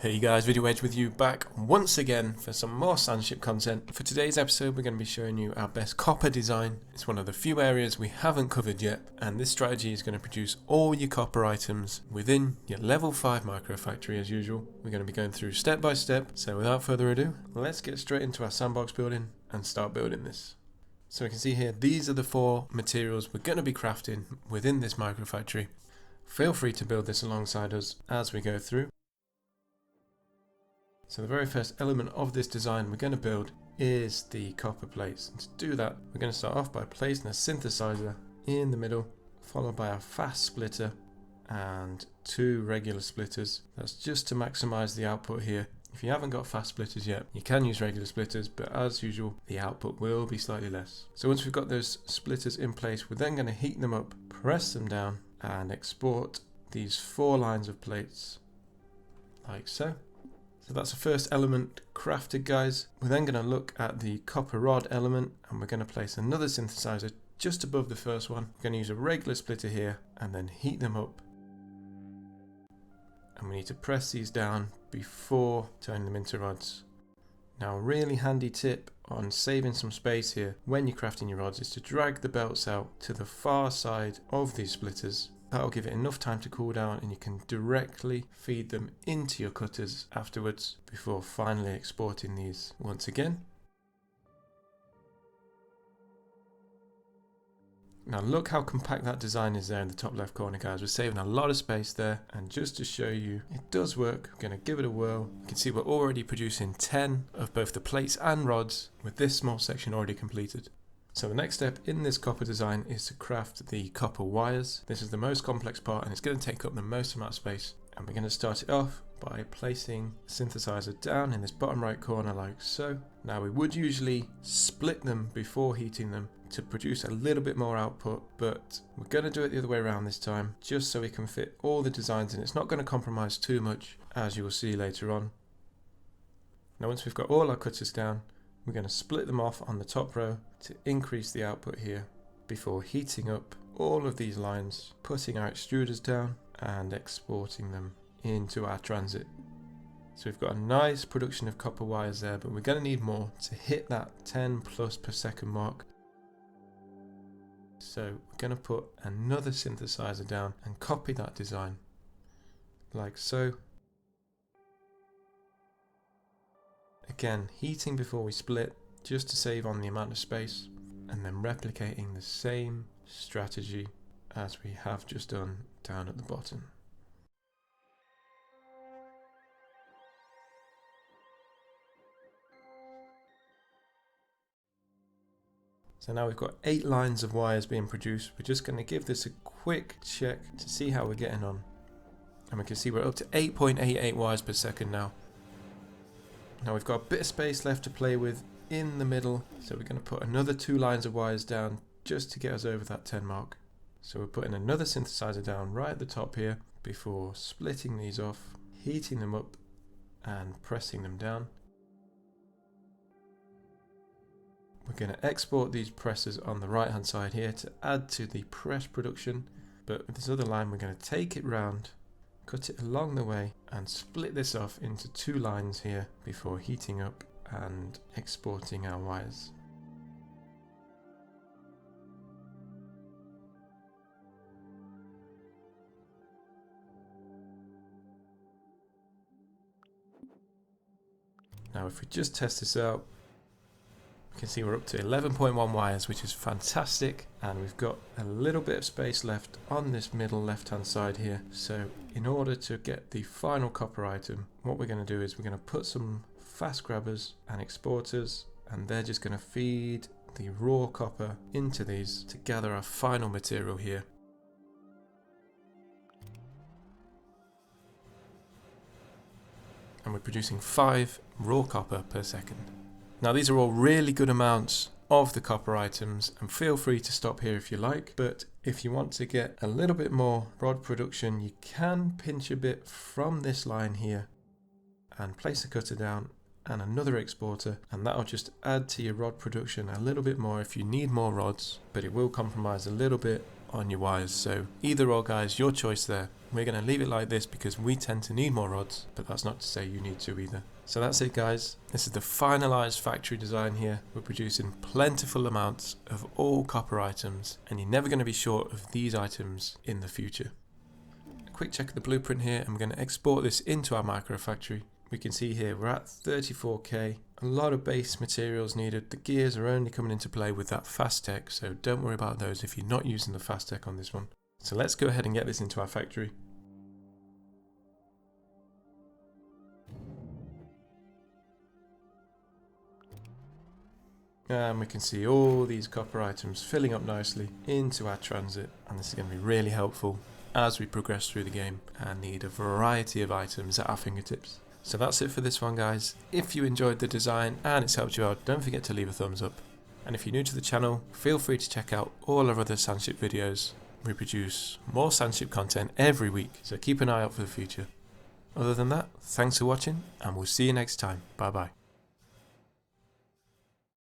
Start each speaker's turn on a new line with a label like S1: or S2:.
S1: Hey guys, VideoEdge with you back once again for some more Sandship content. For today's episode we're going to be showing you our best copper design. It's one of the few areas we haven't covered yet, and this strategy is going to produce all your copper items within your level 5 micro factory as usual. We're going to be going through step by step, so without further ado, let's get straight into our sandbox building and start building this. So we can see here, these are the 4 materials we're going to be crafting within this micro factory. Feel free to build this alongside us as we go through. So the very first element of this design we're going to build is the copper plates. And to do that, we're going to start off by placing a synthesizer in the middle, followed by a fast splitter and 2 regular splitters. That's just to maximize the output here. If you haven't got fast splitters yet, you can use regular splitters, but as usual, the output will be slightly less. So once we've got those splitters in place, we're then going to heat them up, press them down, and export these 4 lines of plates, like so. So that's the first element crafted, guys. We're then going to look at the copper rod element, and we're going to place another synthesizer just above the first one. We're going to use a regular splitter here and then heat them up. And we need to press these down before turning them into rods. Now, a really handy tip on saving some space here when you're crafting your rods is to drag the belts out to the far side of these splitters. That'll give it enough time to cool down, and you can directly feed them into your cutters afterwards before finally exporting these once again. Now look how compact that design is there in the top left corner, guys. We're saving a lot of space there, and just to show you it does work, I'm going to give it a whirl. You can see we're already producing 10 of both the plates and rods with this small section already completed. So the next step in this copper design is to craft the copper wires. This is the most complex part, and it's going to take up the most amount of space. And we're going to start it off by placing the synthesizer down in this bottom right corner like so. Now we would usually split them before heating them to produce a little bit more output, but we're going to do it the other way around this time, just so we can fit all the designs in. It's not going to compromise too much, as you will see later on. Now once we've got all our cutters down, we're going to split them off on the top row to increase the output here before heating up all of these lines, putting our extruders down and exporting them into our transit. So we've got a nice production of copper wires there, but we're going to need more to hit that 10 plus per second mark. So we're going to put another synthesizer down and copy that design like so. Again, heating before we split, just to save on the amount of space, and then replicating the same strategy as we have just done down at the bottom. So now we've got 8 lines of wires being produced. We're just going to give this a quick check to see how we're getting on. And we can see we're up to 8.88 wires per second now. Now we've got a bit of space left to play with in the middle, so we're going to put another 2 lines of wires down just to get us over that 10 mark. So we're putting another synthesizer down right at the top here before splitting these off, heating them up and pressing them down. We're going to export these presses on the right hand side here to add to the press production, but with this other line we're going to take it round, cut it along the way and split this off into 2 lines here before heating up and exporting our wires. Now if we just test this out, we can see we're up to 11.1 wires, which is fantastic, and we've got a little bit of space left on this middle left hand side here. So in order to get the final copper item, what we're going to do is we're going to put some fast grabbers and exporters, and they're just going to feed the raw copper into these to gather our final material here. And we're producing 5 raw copper per second. Now these are all really good amounts of the copper items, and feel free to stop here if you like, but if you want to get a little bit more rod production, you can pinch a bit from this line here and place a cutter down and another exporter, and that'll just add to your rod production a little bit more if you need more rods, but it will compromise a little bit on your wires. So either or guys, your choice there. We're going to leave it like this because we tend to need more rods, but that's not to say you need to either. So that's it guys, this is the finalized factory design here. We're producing plentiful amounts of all copper items, and you're never going to be short of these items in the future. A quick check of the blueprint here, and we're going to export this into our micro factory. We can see here we're at 34k, a lot of base materials needed. The gears are only coming into play with that fast tech, so don't worry about those if you're not using the fast tech on this one. So let's go ahead and get this into our factory. And we can see all these copper items filling up nicely into our transit, and this is going to be really helpful as we progress through the game and need a variety of items at our fingertips. So that's it for this one guys. If you enjoyed the design and it's helped you out, don't forget to leave a thumbs up. And if you're new to the channel, feel free to check out all our other Sandship videos. We produce more Sandship content every week, so keep an eye out for the future. Other than that, thanks for watching and we'll see you next time. Bye bye.